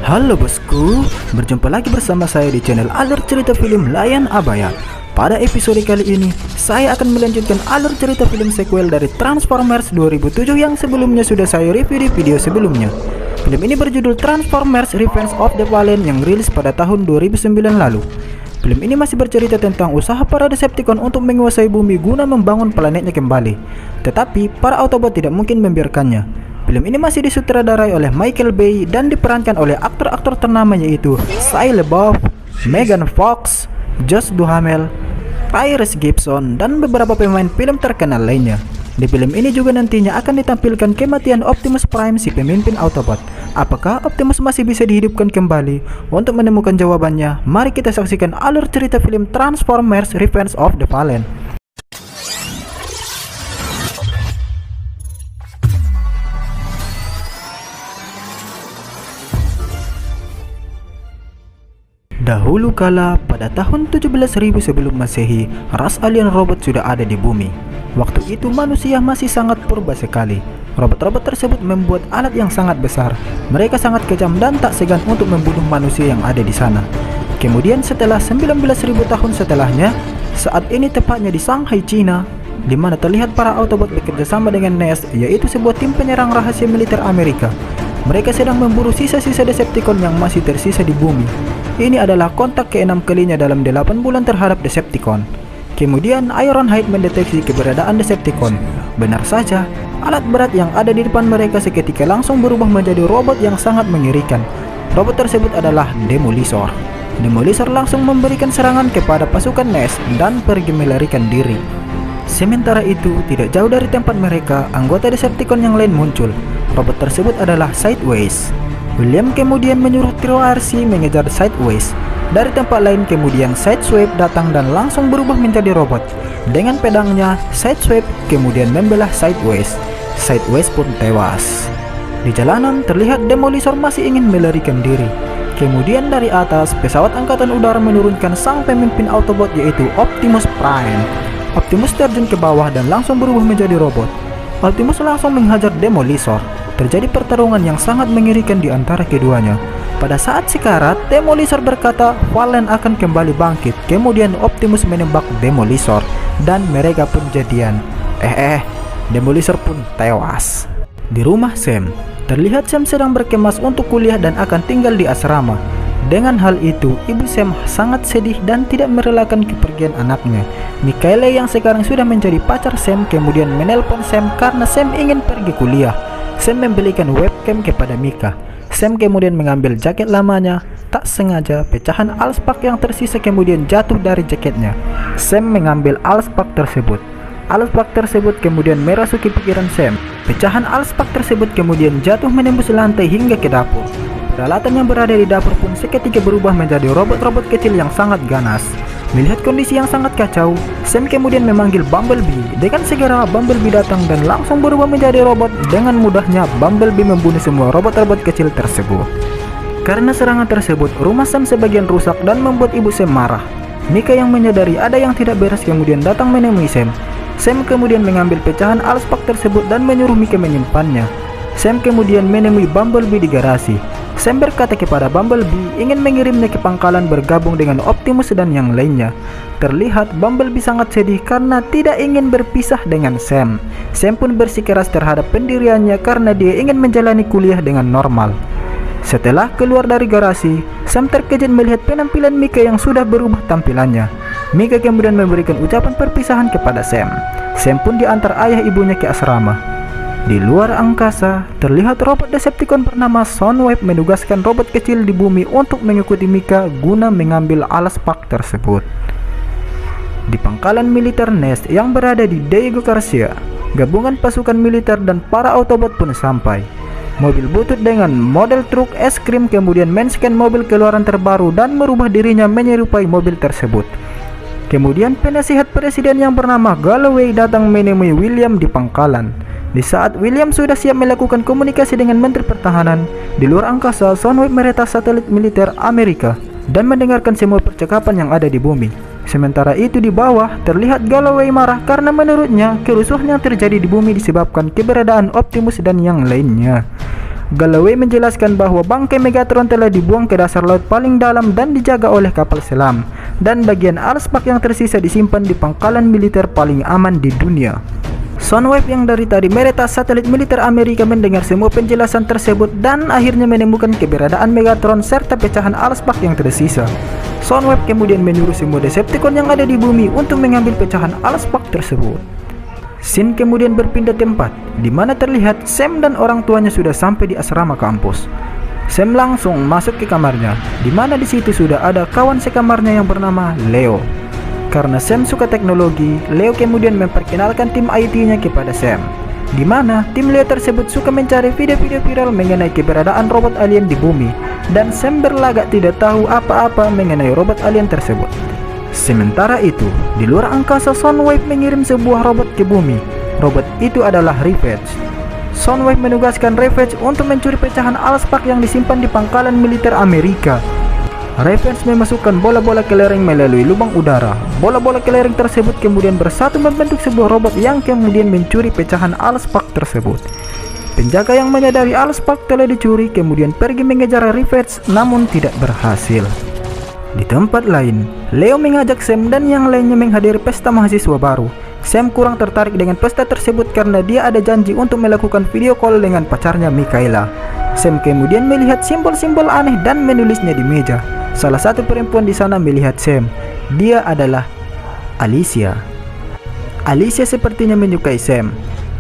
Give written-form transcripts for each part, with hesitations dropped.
Halo bosku, berjumpa lagi bersama saya di channel Alur Cerita Film Layan Abayad. Pada episode kali ini, saya akan melanjutkan alur cerita film sequel dari Transformers 2007 yang sebelumnya sudah saya review di video sebelumnya. Film ini berjudul Transformers Revenge of the Fallen yang rilis pada tahun 2009 lalu. Film ini masih bercerita tentang usaha para Decepticon untuk menguasai bumi guna membangun planetnya kembali. Tetapi, para Autobot tidak mungkin membiarkannya. Film ini masih disutradarai oleh Michael Bay dan diperankan oleh aktor-aktor ternama yaitu Shia LaBeouf, Megan Fox, Josh Duhamel, Tyrese Gibson, dan beberapa pemain film terkenal lainnya. Di film ini juga nantinya akan ditampilkan kematian Optimus Prime, si pemimpin Autobot. Apakah Optimus masih bisa dihidupkan kembali? Untuk menemukan jawabannya, mari kita saksikan alur cerita film Transformers Revenge of the Fallen. Dahulu kala, pada tahun 17.000 sebelum Masehi, ras alien robot sudah ada di bumi. Waktu itu manusia masih sangat purba sekali. Robot-robot tersebut membuat alat yang sangat besar. Mereka sangat kejam dan tak segan untuk membunuh manusia yang ada di sana. Kemudian setelah 19.000 tahun setelahnya, saat ini tepatnya di Shanghai, China, di mana terlihat para Autobot bekerja sama dengan NES, yaitu sebuah tim penyerang rahasia militer Amerika. Mereka sedang memburu sisa-sisa Decepticon yang masih tersisa di bumi. Ini adalah kontak ke-6 kalinya dalam 8 bulan terhadap Decepticon. Kemudian Ironhide mendeteksi keberadaan Decepticon. Benar saja, alat berat yang ada di depan mereka seketika langsung berubah menjadi robot yang sangat mengerikan. Robot tersebut adalah Demolishor. Demolishor langsung memberikan serangan kepada pasukan NES dan pergi melarikan diri. Sementara itu, tidak jauh dari tempat mereka, anggota Decepticon yang lain muncul. Robot tersebut adalah Sideways. William kemudian menyuruh trio RC mengejar Sideways. Dari tempat lain kemudian Sideswipe datang dan langsung berubah menjadi robot. Dengan pedangnya, Sideswipe kemudian membelah Sideways. Sideways pun tewas. Di jalanan terlihat Demolishor masih ingin melarikan diri. Kemudian dari atas, pesawat angkatan udara menurunkan sang pemimpin Autobot yaitu Optimus Prime. Optimus terjun ke bawah dan langsung berubah menjadi robot. Optimus langsung menghajar Demolishor. Terjadi pertarungan yang sangat mengerikan di antara keduanya. Pada saat sekarat, Demolishor berkata Fallen akan kembali bangkit. Kemudian Optimus menembak Demolishor dan mereka pun jadian. Demolishor pun tewas. Di rumah Sam, terlihat Sam sedang berkemas untuk kuliah dan akan tinggal di asrama. Dengan hal itu, ibu Sam sangat sedih dan tidak merelakan kepergian anaknya. Michaela yang sekarang sudah menjadi pacar Sam kemudian menelpon Sam karena Sam ingin pergi kuliah. Sam membelikan webcam kepada Mika. Sam kemudian mengambil jaket lamanya. Tak sengaja, pecahan alspak yang tersisa kemudian jatuh dari jaketnya. Sam mengambil alspak tersebut. Alspak tersebut kemudian merasuki pikiran Sam. Pecahan alspak tersebut kemudian jatuh menembus lantai hingga ke dapur. Peralatan yang berada di dapur pun seketika berubah menjadi robot-robot kecil yang sangat ganas. Melihat kondisi yang sangat kacau, Sam kemudian memanggil Bumblebee. Dengan segera Bumblebee datang dan langsung berubah menjadi robot. Dengan mudahnya Bumblebee membunuh semua robot-robot kecil tersebut. Karena serangan tersebut, rumah Sam sebagian rusak dan membuat ibu Sam marah. Mika yang menyadari ada yang tidak beres kemudian datang menemui Sam. Sam kemudian mengambil pecahan alspak tersebut dan menyuruh Mika menyimpannya. Sam kemudian menemui Bumblebee di garasi. Sam berkata kepada Bumblebee ingin mengirimnya ke pangkalan bergabung dengan Optimus dan yang lainnya. Terlihat Bumblebee sangat sedih karena tidak ingin berpisah dengan Sam. Sam pun bersikeras terhadap pendiriannya karena dia ingin menjalani kuliah dengan normal. Setelah keluar dari garasi, Sam terkejut melihat penampilan Mika yang sudah berubah tampilannya. Mika kemudian memberikan ucapan perpisahan kepada Sam. Sam pun diantar ayah ibunya ke asrama. Di luar angkasa, terlihat robot Decepticon bernama Soundwave menugaskan robot kecil di bumi untuk mengikuti Mika guna mengambil alspak tersebut. Di pangkalan militer NES yang berada di Diego Garcia, gabungan pasukan militer dan para Autobot pun sampai. Mobil butut dengan model truk es krim kemudian men-scan mobil keluaran terbaru dan merubah dirinya menyerupai mobil tersebut. Kemudian penasihat presiden yang bernama Galloway datang menemui William di pangkalan. Di saat William sudah siap melakukan komunikasi dengan Menteri Pertahanan, di luar angkasa Soundwave meretas satelit militer Amerika dan mendengarkan semua percakapan yang ada di bumi. Sementara itu di bawah, terlihat Galloway marah karena menurutnya kerusuhan yang terjadi di bumi disebabkan keberadaan Optimus dan yang lainnya. Galloway menjelaskan bahwa bangkai Megatron telah dibuang ke dasar laut paling dalam dan dijaga oleh kapal selam, dan bagian artefak yang tersisa disimpan di pangkalan militer paling aman di dunia. Soundwave yang dari tadi meretas satelit militer Amerika mendengar semua penjelasan tersebut dan akhirnya menemukan keberadaan Megatron serta pecahan artefak yang tersisa. Soundwave kemudian menyuruh semua Decepticon yang ada di bumi untuk mengambil pecahan artefak tersebut. Scene kemudian berpindah tempat, di mana terlihat Sam dan orang tuanya sudah sampai di asrama kampus. Sam langsung masuk ke kamarnya, di mana di situ sudah ada kawan sekamarnya yang bernama Leo. Karena Sam suka teknologi, Leo kemudian memperkenalkan tim IT-nya kepada Sam, di mana tim Leo tersebut suka mencari video-video viral mengenai keberadaan robot alien di bumi, dan Sam berlagak tidak tahu apa-apa mengenai robot alien tersebut. Sementara itu, di luar angkasa Soundwave mengirim sebuah robot ke bumi. Robot itu adalah Ravage. Soundwave menugaskan Ravage untuk mencuri pecahan artefak yang disimpan di pangkalan militer Amerika. Ravage memasukkan bola-bola kelereng melalui lubang udara. Bola-bola kelereng tersebut kemudian bersatu membentuk sebuah robot yang kemudian mencuri pecahan artefak tersebut. Penjaga yang menyadari artefak telah dicuri kemudian pergi mengejar Ravage namun tidak berhasil. Di tempat lain, Leo mengajak Sam dan yang lainnya menghadiri pesta mahasiswa baru. Sam kurang tertarik dengan pesta tersebut karena dia ada janji untuk melakukan video call dengan pacarnya Michaela. Sam kemudian melihat simbol-simbol aneh dan menulisnya di meja. Salah satu perempuan di sana melihat Sam. Dia adalah Alicia. Alicia sepertinya menyukai Sam.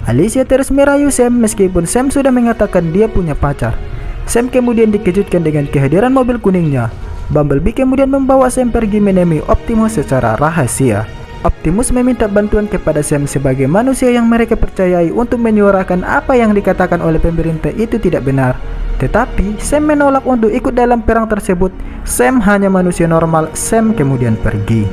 Alicia terus merayu Sam meskipun Sam sudah mengatakan dia punya pacar. Sam kemudian dikejutkan dengan kehadiran mobil kuningnya. Bumblebee kemudian membawa Sam pergi menemui Optimus secara rahasia. Optimus meminta bantuan kepada Sam sebagai manusia yang mereka percayai untuk menyuarakan apa yang dikatakan oleh pemerintah itu tidak benar. Tetapi Sam menolak untuk ikut dalam perang tersebut. Sam hanya manusia normal. Sam kemudian pergi.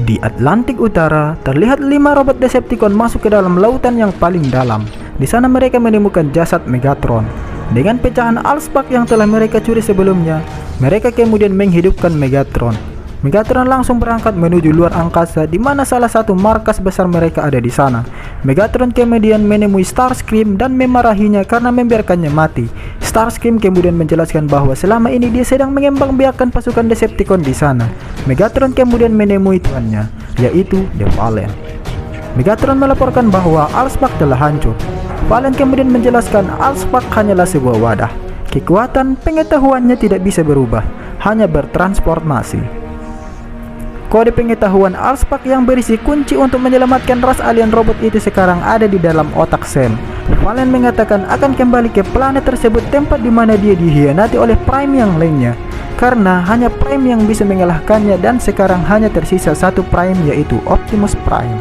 Di Atlantik Utara, terlihat 5 robot Decepticon masuk ke dalam lautan yang paling dalam. Di sana mereka menemukan jasad Megatron. Dengan pecahan artefak yang telah mereka curi sebelumnya, mereka kemudian menghidupkan Megatron. Megatron langsung berangkat menuju luar angkasa, di mana salah satu markas besar mereka ada di sana. Megatron kemudian menemui Starscream dan memarahinya karena membiarkannya mati. Starscream kemudian menjelaskan bahwa selama ini dia sedang mengembangbiakkan pasukan Decepticon di sana. Megatron kemudian menemui tuannya, yaitu The Fallen. Megatron melaporkan bahwa artefak telah hancur. Fallen kemudian menjelaskan artefak hanyalah sebuah wadah. Kekuatan pengetahuannya tidak bisa berubah, hanya bertransformasi. Kode pengetahuan artefak yang berisi kunci untuk menyelamatkan ras alien robot itu sekarang ada di dalam otak Sam. Fallen mengatakan akan kembali ke planet tersebut, tempat di mana dia dihianati oleh Prime yang lainnya. Karena hanya Prime yang bisa mengalahkannya dan sekarang hanya tersisa satu Prime, yaitu Optimus Prime.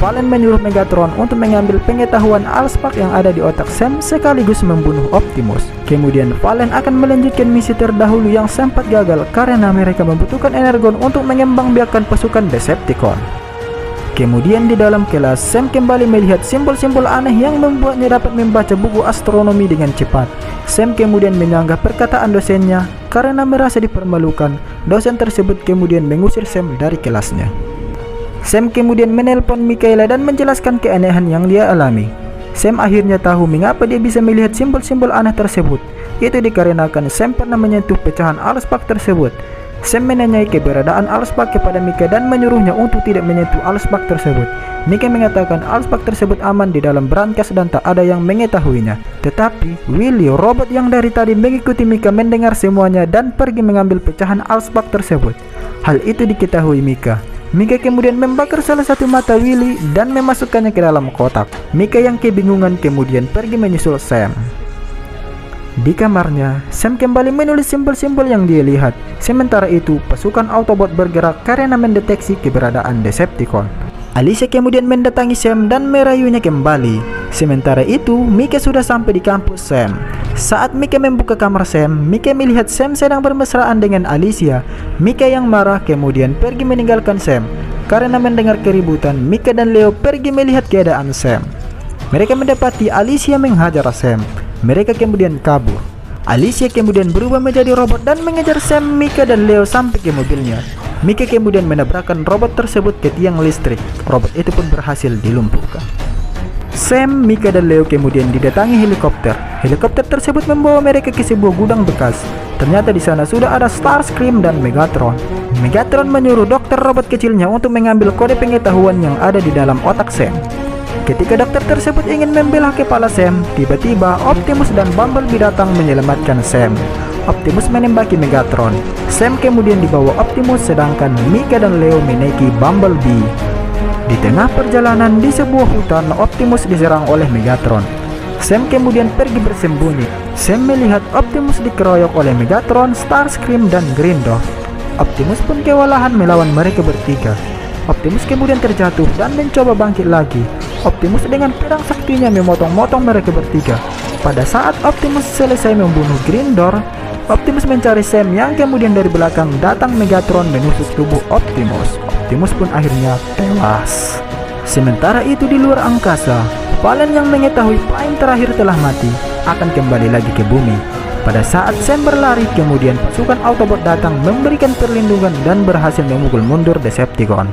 Fallen menyuruh Megatron untuk mengambil pengetahuan artefak yang ada di otak Sam sekaligus membunuh Optimus. Kemudian Fallen akan melanjutkan misi terdahulu yang sempat gagal karena mereka membutuhkan energon untuk mengembangbiakkan pasukan Decepticon. Kemudian di dalam kelas, Sam kembali melihat simbol-simbol aneh yang membuatnya dapat membaca buku astronomi dengan cepat. Sam kemudian menyanggah perkataan dosennya karena merasa dipermalukan. Dosen tersebut kemudian mengusir Sam dari kelasnya. Sam kemudian menelpon Michaela dan menjelaskan keanehan yang dia alami. Sam akhirnya tahu mengapa dia bisa melihat simbol-simbol aneh tersebut. Itu dikarenakan Sam pernah menyentuh pecahan artefak tersebut. Sam menanyai keberadaan artefak kepada Mika dan menyuruhnya untuk tidak menyentuh artefak tersebut. Mika mengatakan artefak tersebut aman di dalam brankas dan tak ada yang mengetahuinya. Tetapi Willy, robot yang dari tadi mengikuti Mika, mendengar semuanya dan pergi mengambil pecahan artefak tersebut. Hal itu diketahui Mika. Mika kemudian membakar salah satu mata Willy dan memasukkannya ke dalam kotak. Mika yang kebingungan kemudian pergi menyusul Sam. Di kamarnya, Sam kembali menulis simbol-simbol yang dia lihat. Sementara itu, pasukan Autobot bergerak karena mendeteksi keberadaan Decepticon. Alicia kemudian mendatangi Sam dan merayunya kembali. Sementara itu, Mika sudah sampai di kampus Sam. Saat Mika membuka kamar Sam, Mika melihat Sam sedang bermesraan dengan Alicia. Mika yang marah kemudian pergi meninggalkan Sam. Karena mendengar keributan, Mika dan Leo pergi melihat keadaan Sam. Mereka mendapati Alicia menghajar Sam. Mereka kemudian kabur. Alicia kemudian berubah menjadi robot dan mengejar Sam, Mika dan Leo sampai ke mobilnya. Mika kemudian menabrakkan robot tersebut ke tiang listrik. Robot itu pun berhasil dilumpuhkan. Sam, Mika, dan Leo kemudian didatangi helikopter. Helikopter tersebut membawa mereka ke sebuah gudang bekas. Ternyata di sana sudah ada Starscream dan Megatron. Megatron menyuruh dokter robot kecilnya untuk mengambil kode pengetahuan yang ada di dalam otak Sam. Ketika dokter tersebut ingin membelah kepala Sam, tiba-tiba Optimus dan Bumblebee datang menyelamatkan Sam. Optimus menembaki Megatron. Sam kemudian dibawa Optimus, sedangkan Mika dan Leo menaiki Bumblebee. Di tengah perjalanan di sebuah hutan, Optimus diserang oleh Megatron. Sam kemudian pergi bersembunyi. Sam melihat Optimus dikeroyok oleh Megatron, Starscream, dan Green Dot. Optimus pun kewalahan melawan mereka bertiga. Optimus kemudian terjatuh dan mencoba bangkit lagi. Optimus dengan pedang saktinya memotong-motong mereka bertiga. Pada saat Optimus selesai membunuh Green Door, Optimus mencari Sam yang kemudian dari belakang datang Megatron menusuk tubuh Optimus. Optimus pun akhirnya tewas. Sementara itu di luar angkasa, Valen yang mengetahui Prime terakhir telah mati akan kembali lagi ke bumi. Pada saat Sam berlari, kemudian pasukan Autobot datang memberikan perlindungan dan berhasil memukul mundur Decepticon.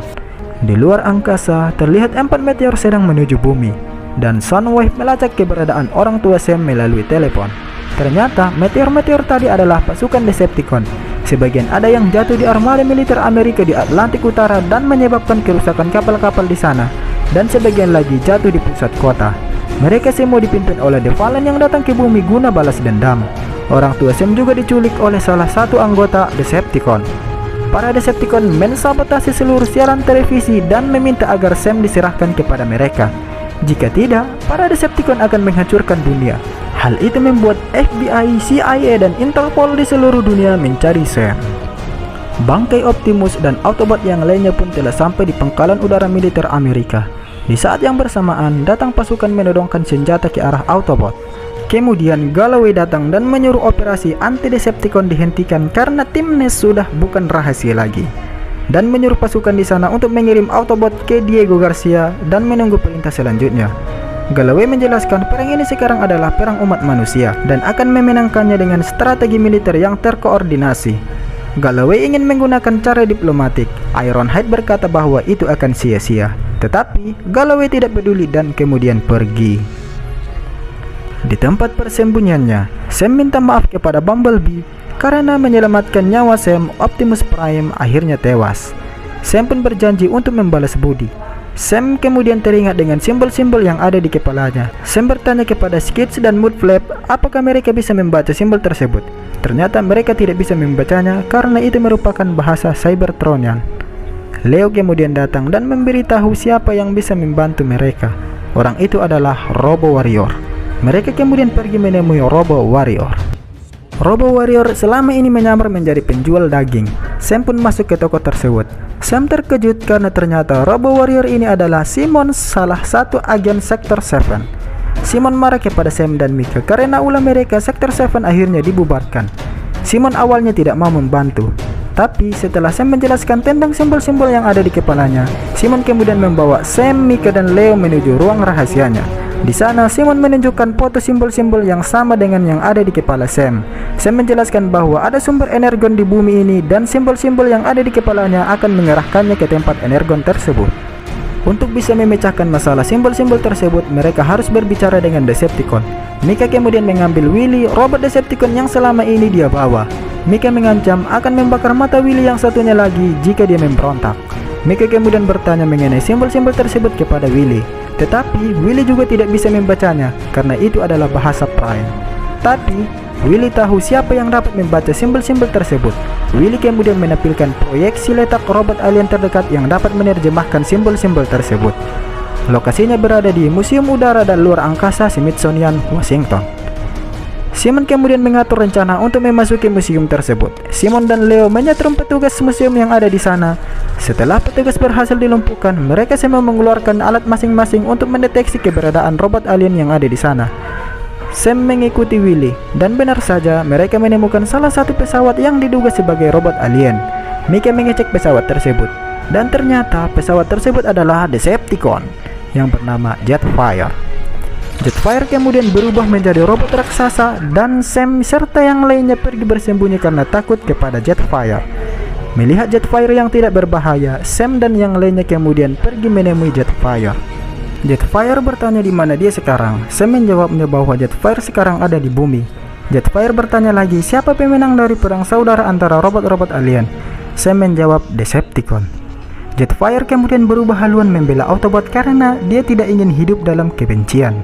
Di luar angkasa, terlihat 4 meteor sedang menuju bumi, dan Soundwave melacak keberadaan orang tua Sam melalui telepon. Ternyata meteor-meteor tadi adalah pasukan Decepticon. Sebagian ada yang jatuh di armada militer Amerika di Atlantik Utara dan menyebabkan kerusakan kapal-kapal di sana, dan sebagian lagi jatuh di pusat kota. Mereka semua dipimpin oleh The Fallen yang datang ke bumi guna balas dendam. Orang tua Sam juga diculik oleh salah satu anggota Decepticon. Para Decepticon mensabotase seluruh siaran televisi dan meminta agar Sam diserahkan kepada mereka. Jika tidak, para Decepticon akan menghancurkan dunia. Hal itu membuat FBI, CIA, dan Interpol di seluruh dunia mencari Sam. Bangkai Optimus dan Autobot yang lainnya pun telah sampai di pangkalan udara militer Amerika. Di saat yang bersamaan, datang pasukan menodongkan senjata ke arah Autobot. Kemudian Galloway datang dan menyuruh operasi anti-Decepticon dihentikan karena timnya sudah bukan rahasia lagi, dan menyuruh pasukan di sana untuk mengirim Autobot ke Diego Garcia dan menunggu perintah selanjutnya. Galloway menjelaskan perang ini sekarang adalah perang umat manusia dan akan memenangkannya dengan strategi militer yang terkoordinasi. Galloway ingin menggunakan cara diplomatik. Ironhide berkata bahwa itu akan sia-sia, tetapi Galloway tidak peduli dan kemudian pergi. Di tempat persembunyiannya, Sam minta maaf kepada Bumblebee karena menyelamatkan nyawa Sam. Optimus Prime akhirnya tewas. Sam pun berjanji untuk membalas budi. Sam kemudian teringat dengan simbol-simbol yang ada di kepalanya. Sam bertanya kepada Skids dan Mudflap apakah mereka bisa membaca simbol tersebut. Ternyata mereka tidak bisa membacanya karena itu merupakan bahasa Cybertronian. Leo kemudian datang dan memberitahu siapa yang bisa membantu mereka. Orang itu adalah Robo Warrior. Mereka kemudian pergi menemui Robo Warrior. Robo Warrior selama ini menyamar menjadi penjual daging. Sam pun masuk ke toko tersebut. Sam terkejut karena ternyata Robo Warrior ini adalah Simon, salah satu agen Sektor 7. Simon marah kepada Sam dan Mika karena ulah mereka Sektor 7 akhirnya dibubarkan. Simon awalnya tidak mau membantu, tapi setelah Sam menjelaskan tentang simbol-simbol yang ada di kepalanya, Simon kemudian membawa Sam, Mika, dan Leo menuju ruang rahasianya. Di sana, Simon menunjukkan foto simbol-simbol yang sama dengan yang ada di kepala Sam. Sam menjelaskan bahwa ada sumber energon di bumi ini dan simbol-simbol yang ada di kepalanya akan mengerahkannya ke tempat energon tersebut. Untuk bisa memecahkan masalah simbol-simbol tersebut, mereka harus berbicara dengan Decepticon. Mika kemudian mengambil Willy, robot Decepticon yang selama ini dia bawa. Mika mengancam akan membakar mata Willy yang satunya lagi jika dia memberontak. Mika kemudian bertanya mengenai simbol-simbol tersebut kepada Willy. Tetapi Willy juga tidak bisa membacanya karena itu adalah bahasa Prime. Tapi Willy tahu siapa yang dapat membaca simbol-simbol tersebut. Willy kemudian menampilkan proyeksi letak robot alien terdekat yang dapat menerjemahkan simbol-simbol tersebut. Lokasinya berada di Museum Udara dan Luar Angkasa Smithsonian, Washington. Simon kemudian mengatur rencana untuk memasuki museum tersebut. Simon dan Leo menyetrum petugas museum yang ada di sana. Setelah petugas berhasil dilumpuhkan, mereka semua mengeluarkan alat masing-masing untuk mendeteksi keberadaan robot alien yang ada di sana. Sam mengikuti Willy, dan benar saja mereka menemukan salah satu pesawat yang diduga sebagai robot alien. Mika mengecek pesawat tersebut, dan ternyata pesawat tersebut adalah Decepticon yang bernama Jetfire. Jetfire kemudian berubah menjadi robot raksasa dan Sam serta yang lainnya pergi bersembunyi karena takut kepada Jetfire. Melihat Jetfire yang tidak berbahaya, Sam dan yang lainnya kemudian pergi menemui Jetfire. Jetfire bertanya di mana dia sekarang. Sam menjawabnya bahwa Jetfire sekarang ada di bumi. Jetfire bertanya lagi, siapa pemenang dari perang saudara antara robot-robot alien? Sam menjawab, Decepticon. Jetfire kemudian berubah haluan membela Autobot karena dia tidak ingin hidup dalam kebencian.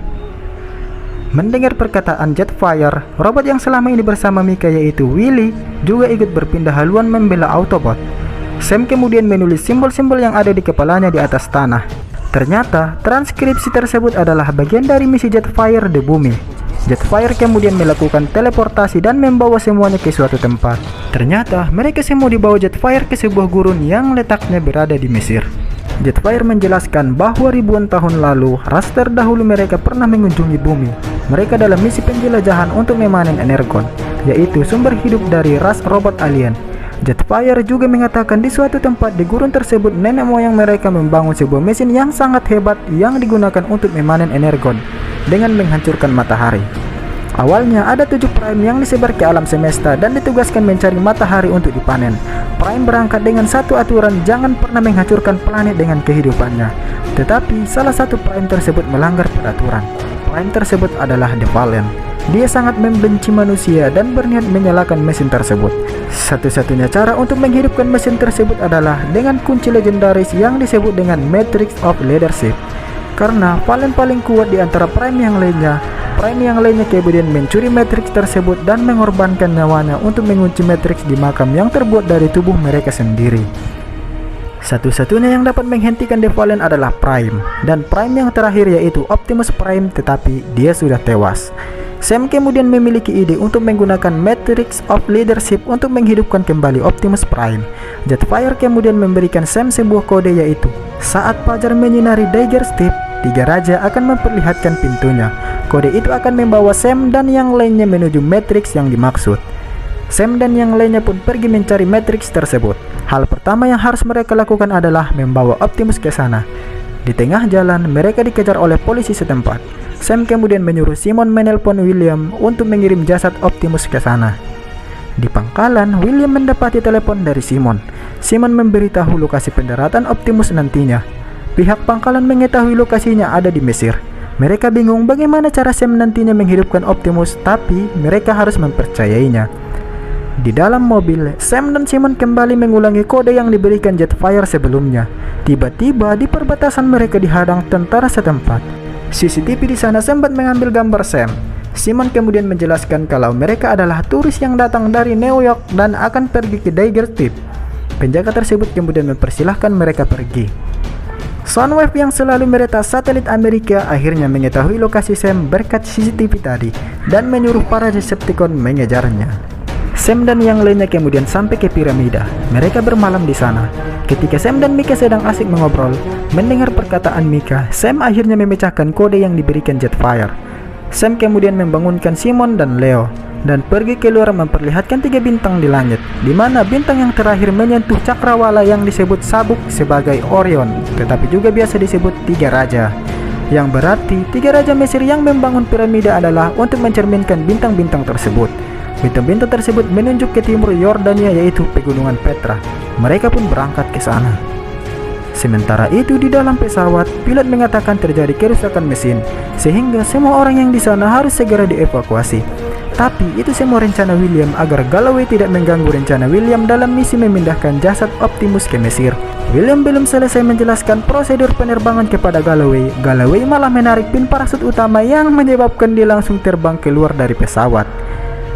Mendengar perkataan Jetfire, robot yang selama ini bersama Mika yaitu Willy juga ikut berpindah haluan membela Autobot. Sam kemudian menulis simbol-simbol yang ada di kepalanya di atas tanah. Ternyata, transkripsi tersebut adalah bagian dari misi Jetfire di bumi. Jetfire kemudian melakukan teleportasi dan membawa semuanya ke suatu tempat. Ternyata, mereka semua dibawa Jetfire ke sebuah gurun yang letaknya berada di Mesir. Jetfire menjelaskan bahwa ribuan tahun lalu, ras terdahulu mereka pernah mengunjungi bumi. Mereka dalam misi penjelajahan untuk memanen energon, yaitu sumber hidup dari ras robot alien. Jetfire juga mengatakan di suatu tempat di gurun tersebut nenek moyang mereka membangun sebuah mesin yang sangat hebat yang digunakan untuk memanen energon dengan menghancurkan matahari. Awalnya ada 7 Prime yang disebar ke alam semesta dan ditugaskan mencari matahari untuk dipanen. Prime berangkat dengan satu aturan, jangan pernah menghancurkan planet dengan kehidupannya. Tetapi salah satu Prime tersebut melanggar peraturan. Prime tersebut adalah The Fallen. Dia sangat membenci manusia dan berniat menyalakan mesin tersebut. Satu-satunya cara untuk menghidupkan mesin tersebut adalah dengan kunci legendaris yang disebut dengan Matrix of Leadership. Karena paling kuat di antara Prime yang lainnya kemudian mencuri Matrix tersebut dan mengorbankan nyawanya untuk mengunci Matrix di makam yang terbuat dari tubuh mereka sendiri. Satu-satunya yang dapat menghentikan The Fallen adalah Prime, dan Prime yang terakhir yaitu Optimus Prime, tetapi dia sudah tewas. Sam kemudian memiliki ide untuk menggunakan Matrix of Leadership untuk menghidupkan kembali Optimus Prime. Jetfire kemudian memberikan Sam sebuah kode yaitu, saat fajar menyinari Dagger Step, 3 raja akan memperlihatkan pintunya. Kode itu akan membawa Sam dan yang lainnya menuju Matrix yang dimaksud. Sam dan yang lainnya pun pergi mencari Matrix tersebut. Hal pertama yang harus mereka lakukan adalah membawa Optimus ke sana. Di tengah jalan, mereka dikejar oleh polisi setempat. Sam kemudian menyuruh Simon menelpon William untuk mengirim jasad Optimus ke sana. Di pangkalan, William mendapati telepon dari Simon. Simon memberitahu lokasi pendaratan Optimus nantinya. Pihak pangkalan mengetahui lokasinya ada di Mesir. Mereka bingung bagaimana cara Sam nantinya menghidupkan Optimus, tapi mereka harus mempercayainya. Di dalam mobil, Sam dan Simon kembali mengulangi kode yang diberikan Jetfire sebelumnya. Tiba-tiba di perbatasan mereka dihadang tentara setempat. CCTV di sana sempat mengambil gambar Sam. Simon kemudian menjelaskan kalau mereka adalah turis yang datang dari New York dan akan pergi ke Dagger Tip. Penjaga tersebut kemudian mempersilahkan mereka pergi. Soundwave yang selalu meretas satelit Amerika akhirnya mengetahui lokasi Sam berkat CCTV tadi dan menyuruh para Decepticon mengejarnya. Sam dan yang lainnya kemudian sampai ke piramida. Mereka bermalam di sana. Ketika Sam dan Mika sedang asik mengobrol, mendengar perkataan Mika, Sam akhirnya memecahkan kode yang diberikan Jetfire. Sam kemudian membangunkan Simon dan Leo dan pergi keluar memperlihatkan 3 bintang di langit, di mana bintang yang terakhir menyentuh cakrawala yang disebut sabuk sebagai Orion, tetapi juga biasa disebut 3 raja. Yang berarti 3 raja Mesir yang membangun piramida adalah untuk mencerminkan bintang-bintang tersebut. Bintang-bintang tersebut menunjuk ke timur Yordania yaitu pegunungan Petra. Mereka pun berangkat ke sana. Sementara itu di dalam pesawat, pilot mengatakan terjadi kerusakan mesin, sehingga semua orang yang di sana harus segera dievakuasi. Tapi itu semua rencana William agar Galloway tidak mengganggu rencana William dalam misi memindahkan jasad Optimus ke Mesir. William belum selesai menjelaskan prosedur penerbangan kepada Galloway. Galloway malah menarik pin parasut utama yang menyebabkan dia langsung terbang keluar dari pesawat.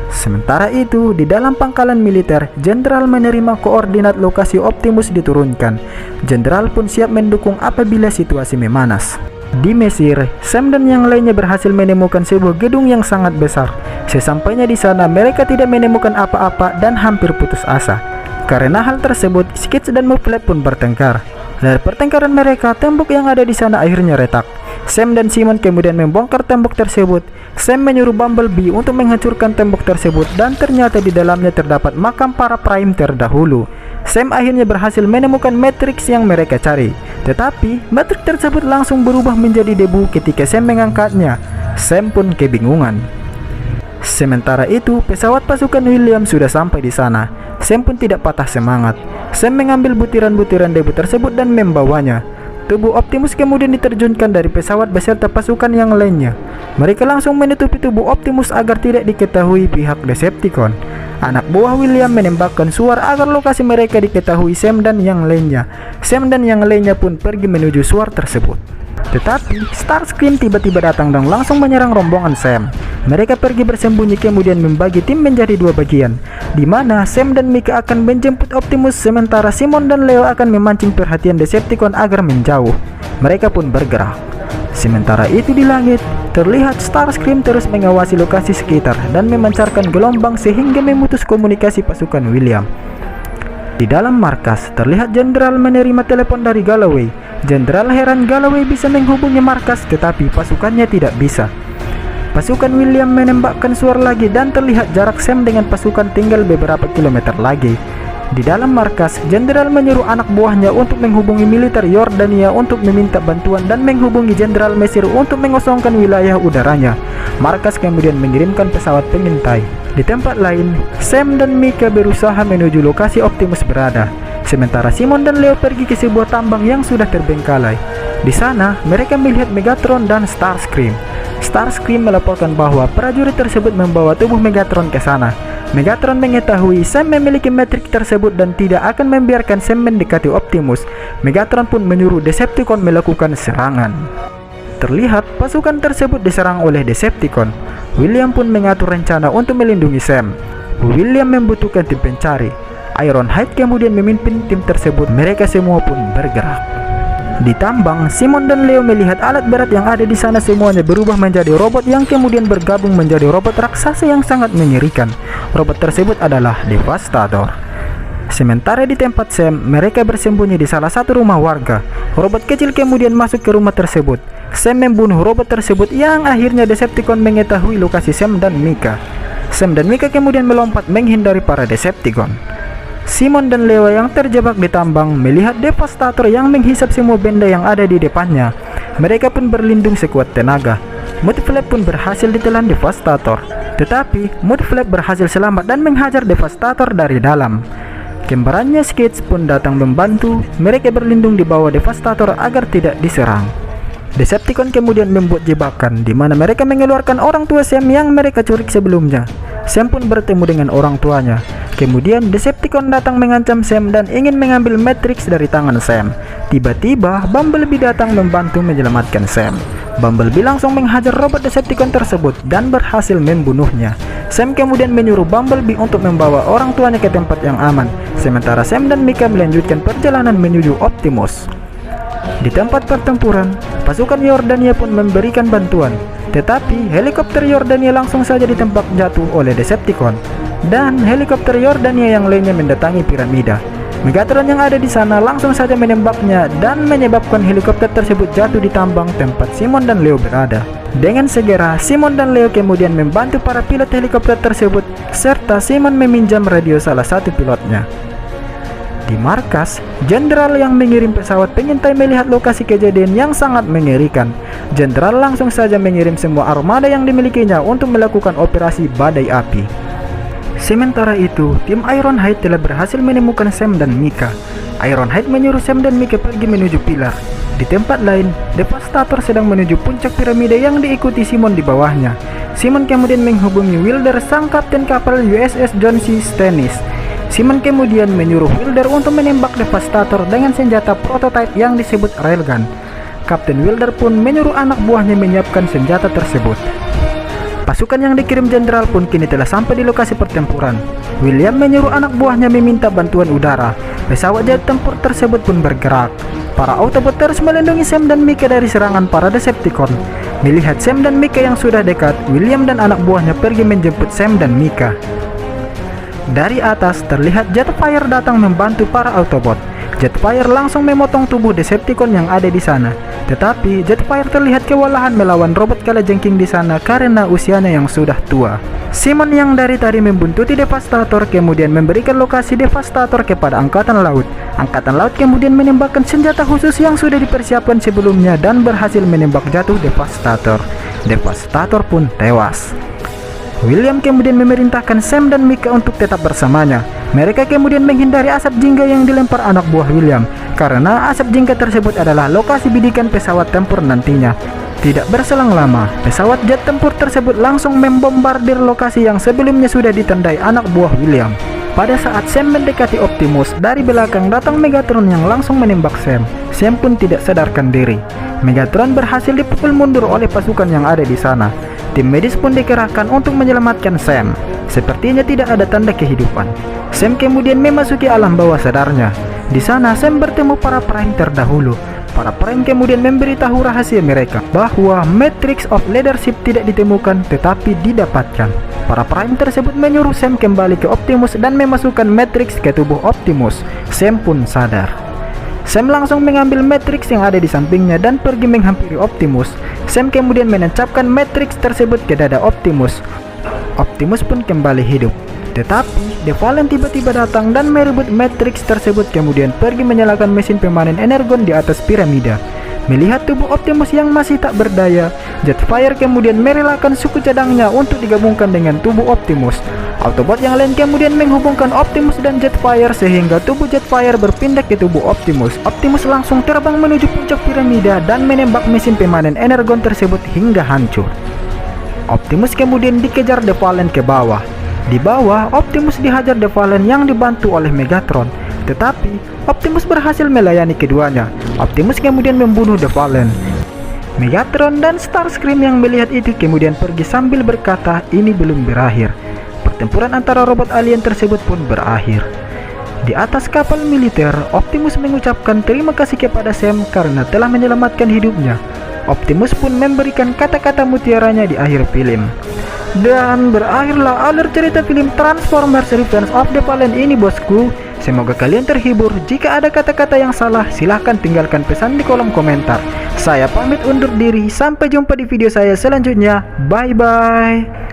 Sementara itu, di dalam pangkalan militer, Jenderal menerima koordinat lokasi Optimus diturunkan. Jenderal pun siap mendukung apabila situasi memanas. Di Mesir, Sam dan yang lainnya berhasil menemukan sebuah gedung yang sangat besar. Sesampainya di sana, mereka tidak menemukan apa-apa dan hampir putus asa. Karena hal tersebut, Skits dan Muflap pun bertengkar. Dari pertengkaran mereka, tembok yang ada di sana akhirnya retak. Sam dan Simon kemudian membongkar tembok tersebut. Sam menyuruh Bumblebee untuk menghancurkan tembok tersebut dan ternyata di dalamnya terdapat makam para Prime terdahulu. Sam akhirnya berhasil menemukan Matrix yang mereka cari. Tetapi, Matrix tersebut langsung berubah menjadi debu ketika Sam mengangkatnya. Sam pun kebingungan. Sementara itu, pesawat pasukan William sudah sampai di sana. Sam pun tidak patah semangat. Sam mengambil butiran-butiran debu tersebut dan membawanya. Tubuh Optimus kemudian diterjunkan dari pesawat beserta pasukan yang lainnya. Mereka langsung menutupi tubuh Optimus agar tidak diketahui pihak Decepticon. Anak buah William menembakkan suar agar lokasi mereka diketahui Sam dan yang lainnya. Sam dan yang lainnya pun pergi menuju suar tersebut. Tetapi Starscream tiba-tiba datang dan langsung menyerang rombongan Sam. Mereka pergi bersembunyi kemudian membagi tim menjadi dua bagian, di mana Sam dan Mika akan menjemput Optimus sementara Simon dan Leo akan memancing perhatian Decepticon agar menjauh. Mereka pun bergerak. Sementara itu di langit, terlihat Starscream terus mengawasi lokasi sekitar dan memancarkan gelombang sehingga memutus komunikasi pasukan William. Di dalam markas, terlihat Jenderal menerima telepon dari Galloway. Jenderal heran Galloway bisa menghubungi markas tetapi pasukannya tidak bisa. Pasukan William menembakkan suar lagi dan terlihat jarak Sam dengan pasukan tinggal beberapa kilometer lagi. Di dalam markas, Jenderal menyuruh anak buahnya untuk menghubungi militer Yordania untuk meminta bantuan dan menghubungi Jenderal Mesir untuk mengosongkan wilayah udaranya. Markas kemudian mengirimkan pesawat pengintai. Di tempat lain, Sam dan Mika berusaha menuju lokasi Optimus berada. Sementara Simon dan Leo pergi ke sebuah tambang yang sudah terbengkalai. Di sana, mereka melihat Megatron dan Starscream. Starscream melaporkan bahwa prajurit tersebut membawa tubuh Megatron ke sana. Megatron mengetahui Sam memiliki metrik tersebut dan tidak akan membiarkan Sam mendekati Optimus. Megatron pun menyuruh Decepticon melakukan serangan. Terlihat pasukan tersebut diserang oleh Decepticon. William pun mengatur rencana untuk melindungi Sam. William membutuhkan tim pencari. Ironhide kemudian memimpin tim tersebut. Mereka semua pun bergerak. Di tambang, Simon dan Leo melihat alat berat yang ada di sana semuanya berubah menjadi robot yang kemudian bergabung menjadi robot raksasa yang sangat mengerikan. Robot tersebut adalah Devastator. Sementara di tempat Sam, mereka bersembunyi di salah satu rumah warga. Robot kecil kemudian masuk ke rumah tersebut. Sam membunuh robot tersebut yang akhirnya Decepticon mengetahui lokasi Sam dan Mika. Sam dan Mika kemudian melompat menghindari para Decepticon. Simon dan Leo yang terjebak di tambang melihat Devastator yang menghisap semua benda yang ada di depannya. Mereka pun berlindung sekuat tenaga. Mudflap pun berhasil ditelan Devastator. Tetapi Mudflap berhasil selamat dan menghajar Devastator dari dalam. Kembarannya Skates pun datang membantu. Mereka berlindung di bawah Devastator agar tidak diserang. Decepticon kemudian membuat jebakan di mana mereka mengeluarkan orang tua Sam yang mereka curik sebelumnya. Sam pun bertemu dengan orang tuanya. Kemudian Decepticon datang mengancam Sam dan ingin mengambil Matrix dari tangan Sam. Tiba-tiba Bumblebee datang membantu menyelamatkan Sam. Bumblebee langsung menghajar robot Decepticon tersebut dan berhasil membunuhnya. Sam kemudian menyuruh Bumblebee untuk membawa orang tuanya ke tempat yang aman. Sementara Sam dan Mika melanjutkan perjalanan menuju Optimus. Di tempat pertempuran, pasukan Yordania pun memberikan bantuan. Tetapi helikopter Yordania langsung saja ditembak jatuh oleh Decepticon. Dan helikopter Yordania yang lainnya mendatangi piramida. Megatron yang ada di sana langsung saja menembaknya dan menyebabkan helikopter tersebut jatuh di tambang tempat Simon dan Leo berada. Dengan segera, Simon dan Leo kemudian membantu para pilot helikopter tersebut serta Simon meminjam radio salah satu pilotnya. Di markas, Jenderal yang mengirim pesawat pengintai melihat lokasi kejadian yang sangat mengerikan. Jenderal langsung saja mengirim semua armada yang dimilikinya untuk melakukan operasi badai api. Sementara itu, tim Ironhide telah berhasil menemukan Sam dan Mika. Ironhide menyuruh Sam dan Mika pergi menuju pilar. Di tempat lain, Devastator sedang menuju puncak piramida yang diikuti Simon di bawahnya. Simon kemudian menghubungi Wilder, sang kapten kapal USS John C. Stennis. Simon kemudian menyuruh Wilder untuk menembak Devastator dengan senjata prototipe yang disebut railgun. Kapten Wilder pun menyuruh anak buahnya menyiapkan senjata tersebut. Pasukan yang dikirim jenderal pun kini telah sampai di lokasi pertempuran. William menyuruh anak buahnya meminta bantuan udara. Pesawat jet tempur tersebut pun bergerak. Para Autobot terus melindungi Sam dan Mika dari serangan para Decepticon. Melihat Sam dan Mika yang sudah dekat, William dan anak buahnya pergi menjemput Sam dan Mika. Dari atas terlihat Jetfire datang membantu para Autobot. Jetfire langsung memotong tubuh Decepticon yang ada di sana. Tetapi Jetfire terlihat kewalahan melawan robot kalajengking di sana karena usianya yang sudah tua. Simon yang dari tadi membuntuti Devastator kemudian memberikan lokasi Devastator kepada Angkatan Laut. Angkatan Laut kemudian menembakkan senjata khusus yang sudah dipersiapkan sebelumnya dan berhasil menembak jatuh Devastator. Devastator pun tewas. William kemudian memerintahkan Sam dan Mika untuk tetap bersamanya. Mereka kemudian menghindari asap jingga yang dilempar anak buah William. karena asap jingga tersebut adalah lokasi bidikan pesawat tempur nantinya. Tidak berselang lama, pesawat jet tempur tersebut langsung membombardir lokasi yang sebelumnya sudah ditandai anak buah William. Pada saat Sam mendekati Optimus, dari belakang datang Megatron yang langsung menembak Sam. Sam pun tidak sadarkan diri. Megatron berhasil dipukul mundur oleh pasukan yang ada di sana. Tim medis pun dikerahkan untuk menyelamatkan Sam. Sepertinya tidak ada tanda kehidupan. Sam kemudian memasuki alam bawah sadarnya. Di sana Sam bertemu para Prime terdahulu. Para Prime kemudian memberitahu rahasia mereka bahwa Matrix of Leadership tidak ditemukan tetapi didapatkan. Para Prime tersebut menyuruh Sam kembali ke Optimus dan memasukkan Matrix ke tubuh Optimus. Sam pun sadar. Sam langsung mengambil Matrix yang ada di sampingnya dan pergi menghampiri Optimus. Sam kemudian menancapkan Matrix tersebut ke dada Optimus. Optimus pun kembali hidup. Tetapi, The Fallen tiba-tiba datang dan merebut Matrix tersebut kemudian pergi menyalakan mesin pemanen energon di atas piramida. Melihat tubuh Optimus yang masih tak berdaya, Jetfire kemudian merelakan suku cadangnya untuk digabungkan dengan tubuh Optimus. Autobot yang lain kemudian menghubungkan Optimus dan Jetfire sehingga tubuh Jetfire berpindah ke tubuh Optimus. Optimus langsung terbang menuju puncak piramida dan menembak mesin pemanen energon tersebut hingga hancur. Optimus kemudian dikejar The Fallen ke bawah. Di bawah, Optimus dihajar The Fallen yang dibantu oleh Megatron. Tetapi, Optimus berhasil melayani keduanya. Optimus kemudian membunuh The Fallen. Megatron dan Starscream yang melihat itu kemudian pergi sambil berkata ini belum berakhir. Pertempuran antara robot alien tersebut pun berakhir. Di atas kapal militer, Optimus mengucapkan terima kasih kepada Sam karena telah menyelamatkan hidupnya. Optimus pun memberikan kata-kata mutiaranya di akhir film. Dan berakhirlah alur cerita film Transformers Revenge of the Fallen ini bosku. Semoga kalian terhibur. Jika ada kata-kata yang salah, silahkan tinggalkan pesan di kolom komentar. Saya pamit undur diri. Sampai jumpa di video saya selanjutnya. Bye bye.